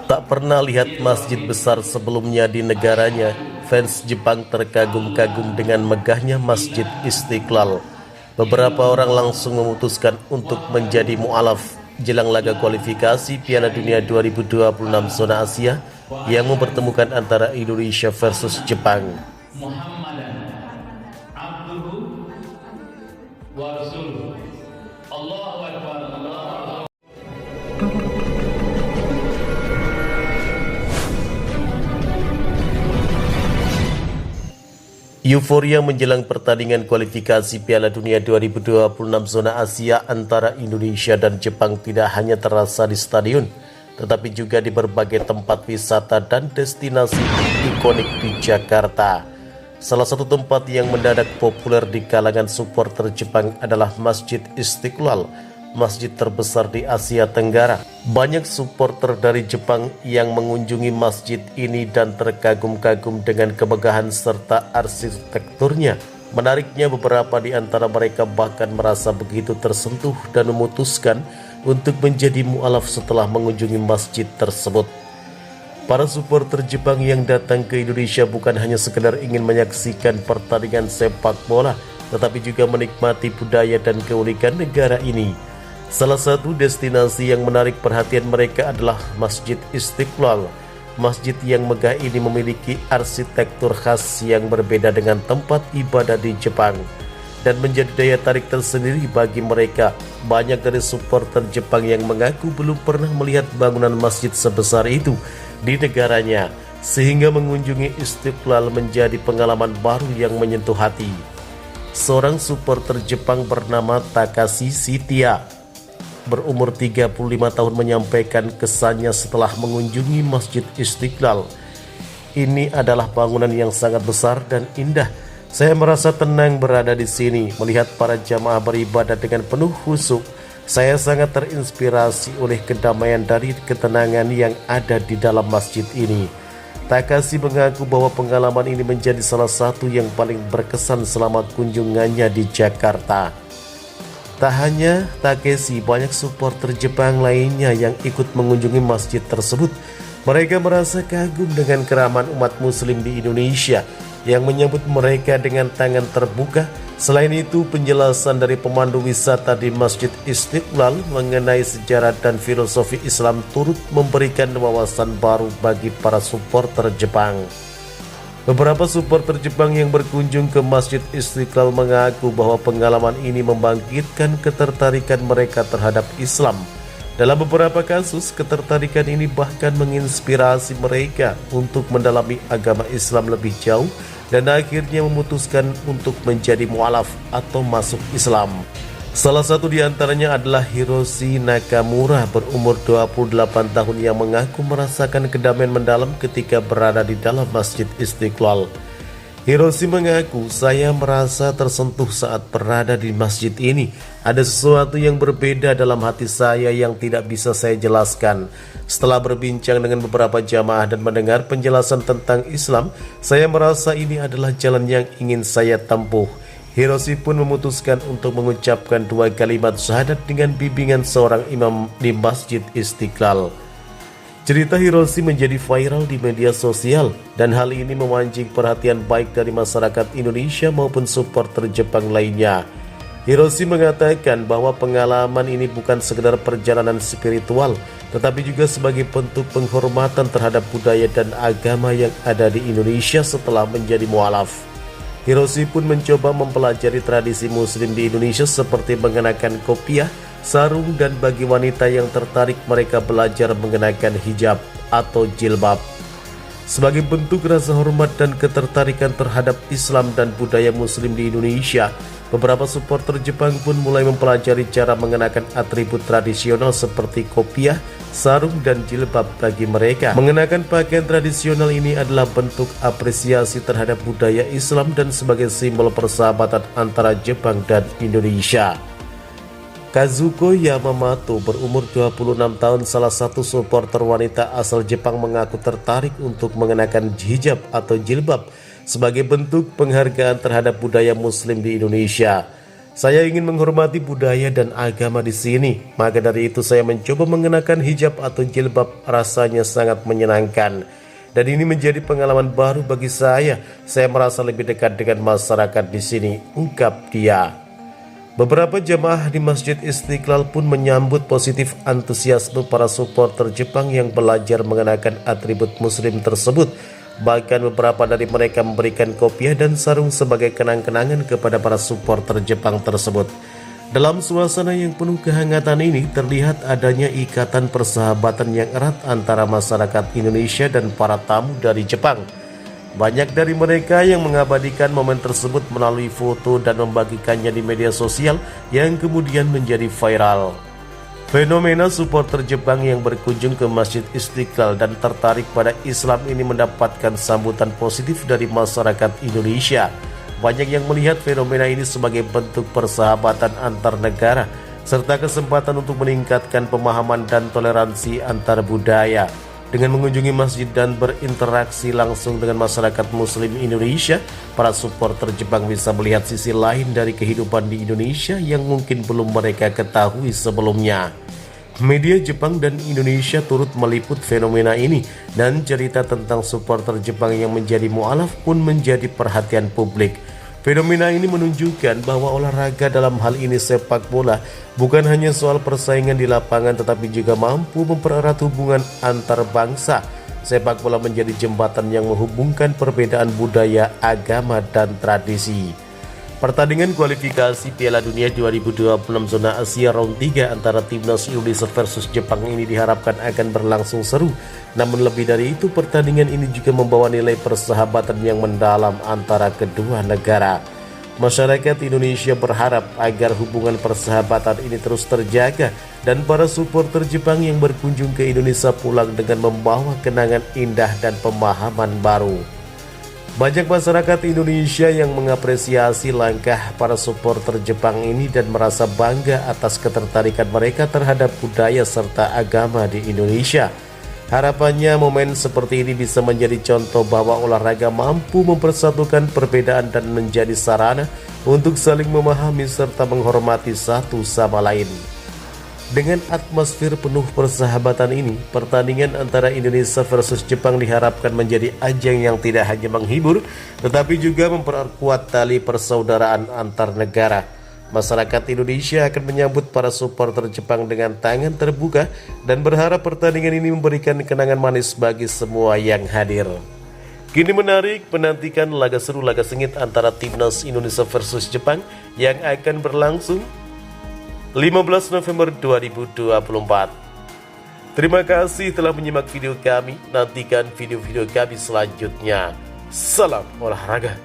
Tak pernah lihat masjid besar sebelumnya di negaranya, fans Jepang terkagum-kagum dengan megahnya Masjid Istiqlal. Beberapa orang langsung memutuskan untuk menjadi mu'alaf jelang laga kualifikasi Piala Dunia 2026 zona Asia yang mempertemukan antara Indonesia versus Jepang. Euforia menjelang pertandingan kualifikasi Piala Dunia 2026 zona Asia antara Indonesia dan Jepang tidak hanya terasa di stadion, tetapi juga di berbagai tempat wisata dan destinasi ikonik di Jakarta. Salah satu tempat yang mendadak populer di kalangan supporter Jepang adalah Masjid Istiqlal, masjid terbesar di Asia Tenggara. Banyak supporter dari Jepang yang mengunjungi masjid ini dan terkagum-kagum dengan kemegahan serta arsitekturnya. Menariknya, beberapa di antara mereka bahkan merasa begitu tersentuh dan memutuskan untuk menjadi mu'alaf setelah mengunjungi masjid tersebut. Para supporter Jepang yang datang ke Indonesia bukan hanya sekedar ingin menyaksikan pertandingan sepak bola, tetapi juga menikmati budaya dan keunikan negara ini. Salah satu destinasi yang menarik perhatian mereka adalah Masjid Istiqlal. Masjid yang megah ini memiliki arsitektur khas yang berbeda dengan tempat ibadah di Jepang dan menjadi daya tarik tersendiri bagi mereka. Banyak dari supporter Jepang yang mengaku belum pernah melihat bangunan masjid sebesar itu di negaranya, sehingga mengunjungi Istiqlal menjadi pengalaman baru yang menyentuh hati. Seorang supporter Jepang bernama Takashi Shitia berumur 35 tahun menyampaikan kesannya setelah mengunjungi Masjid Istiqlal. Ini adalah bangunan yang sangat besar dan indah. Saya merasa tenang berada di sini, melihat para jamaah beribadah dengan penuh khusyuk. Saya sangat terinspirasi oleh kedamaian dari ketenangan yang ada di dalam masjid ini. Takashi mengaku bahwa pengalaman ini menjadi salah satu yang paling berkesan selama kunjungannya di Jakarta. Tak hanya Takashi, banyak supporter Jepang lainnya yang ikut mengunjungi masjid tersebut. Mereka merasa kagum dengan keramahan umat muslim di Indonesia yang menyambut mereka dengan tangan terbuka. Selain itu, penjelasan dari pemandu wisata di Masjid Istiqlal mengenai sejarah dan filosofi Islam turut memberikan wawasan baru bagi para supporter Jepang. Beberapa supporter Jepang yang berkunjung ke Masjid Istiqlal mengaku bahwa pengalaman ini membangkitkan ketertarikan mereka terhadap Islam. Dalam beberapa kasus, ketertarikan ini bahkan menginspirasi mereka untuk mendalami agama Islam lebih jauh dan akhirnya memutuskan untuk menjadi mu'alaf atau masuk Islam. Salah satu di antaranya adalah Hiroshi Nakamura berumur 28 tahun yang mengaku merasakan kedamaian mendalam ketika berada di dalam Masjid Istiqlal. Hiroshi mengaku, "Saya merasa tersentuh saat berada di masjid ini. Ada sesuatu yang berbeda dalam hati saya yang tidak bisa saya jelaskan. Setelah berbincang dengan beberapa jamaah dan mendengar penjelasan tentang Islam, saya merasa ini adalah jalan yang ingin saya tempuh." Hiroshi pun memutuskan untuk mengucapkan 2 kalimat syahadat dengan bimbingan seorang imam di Masjid Istiqlal. Cerita Hiroshi menjadi viral di media sosial dan hal ini memancing perhatian baik dari masyarakat Indonesia maupun supporter Jepang lainnya. Hiroshi mengatakan bahwa pengalaman ini bukan sekedar perjalanan spiritual, tetapi juga sebagai bentuk penghormatan terhadap budaya dan agama yang ada di Indonesia setelah menjadi mu'alaf. Hiroshi pun mencoba mempelajari tradisi muslim di Indonesia seperti mengenakan kopiah, sarung, dan bagi wanita yang tertarik mereka belajar mengenakan hijab atau jilbab. Sebagai bentuk rasa hormat dan ketertarikan terhadap Islam dan budaya muslim di Indonesia, beberapa supporter Jepang pun mulai mempelajari cara mengenakan atribut tradisional seperti kopiah, sarung, dan jilbab bagi mereka. Mengenakan pakaian tradisional ini adalah bentuk apresiasi terhadap budaya Islam dan sebagai simbol persahabatan antara Jepang dan Indonesia. Kazuko Yamamoto berumur 26 tahun, salah satu supporter wanita asal Jepang, mengaku tertarik untuk mengenakan hijab atau jilbab sebagai bentuk penghargaan terhadap budaya muslim di Indonesia. Saya ingin menghormati budaya dan agama di sini, maka dari itu saya mencoba mengenakan hijab atau jilbab. Rasanya sangat menyenangkan. Dan ini menjadi pengalaman baru bagi saya. Saya merasa lebih dekat dengan masyarakat di sini, ungkap dia. Beberapa jemaah di Masjid Istiqlal pun menyambut positif antusiasme para supporter Jepang yang belajar mengenakan atribut muslim tersebut. Bahkan beberapa dari mereka memberikan kopiah dan sarung sebagai kenang-kenangan kepada para supporter Jepang tersebut. Dalam suasana yang penuh kehangatan ini terlihat adanya ikatan persahabatan yang erat antara masyarakat Indonesia dan para tamu dari Jepang. Banyak dari mereka yang mengabadikan momen tersebut melalui foto dan membagikannya di media sosial yang kemudian menjadi viral. Fenomena supporter Jepang yang berkunjung ke Masjid Istiqlal dan tertarik pada Islam ini mendapatkan sambutan positif dari masyarakat Indonesia. Banyak yang melihat fenomena ini sebagai bentuk persahabatan antar negara, serta kesempatan untuk meningkatkan pemahaman dan toleransi antar budaya. Dengan mengunjungi masjid dan berinteraksi langsung dengan masyarakat muslim Indonesia, para supporter Jepang bisa melihat sisi lain dari kehidupan di Indonesia yang mungkin belum mereka ketahui sebelumnya. Media Jepang dan Indonesia turut meliput fenomena ini, dan cerita tentang supporter Jepang yang menjadi mualaf pun menjadi perhatian publik. Fenomena ini menunjukkan bahwa olahraga, dalam hal ini sepak bola, bukan hanya soal persaingan di lapangan tetapi juga mampu mempererat hubungan antar bangsa. Sepak bola menjadi jembatan yang menghubungkan perbedaan budaya, agama, dan tradisi. Pertandingan kualifikasi Piala Dunia 2026 zona Asia round 3 antara timnas Indonesia versus Jepang ini diharapkan akan berlangsung seru. Namun lebih dari itu, pertandingan ini juga membawa nilai persahabatan yang mendalam antara kedua negara. Masyarakat Indonesia berharap agar hubungan persahabatan ini terus terjaga dan para supporter Jepang yang berkunjung ke Indonesia pulang dengan membawa kenangan indah dan pemahaman baru. Banyak masyarakat Indonesia yang mengapresiasi langkah para supporter Jepang ini dan merasa bangga atas ketertarikan mereka terhadap budaya serta agama di Indonesia. Harapannya momen seperti ini bisa menjadi contoh bahwa olahraga mampu mempersatukan perbedaan dan menjadi sarana untuk saling memahami serta menghormati satu sama lain. Dengan atmosfer penuh persahabatan ini, pertandingan antara Indonesia versus Jepang diharapkan menjadi ajang yang tidak hanya menghibur, tetapi juga memperkuat tali persaudaraan antar negara. Masyarakat Indonesia akan menyambut para supporter Jepang dengan tangan terbuka dan berharap pertandingan ini memberikan kenangan manis bagi semua yang hadir. Kini menarik menantikan laga seru, laga sengit antara timnas Indonesia versus Jepang yang akan berlangsung 15 November 2024. Terima kasih telah menyimak video kami. Nantikan video-video kami selanjutnya. Salam olahraga.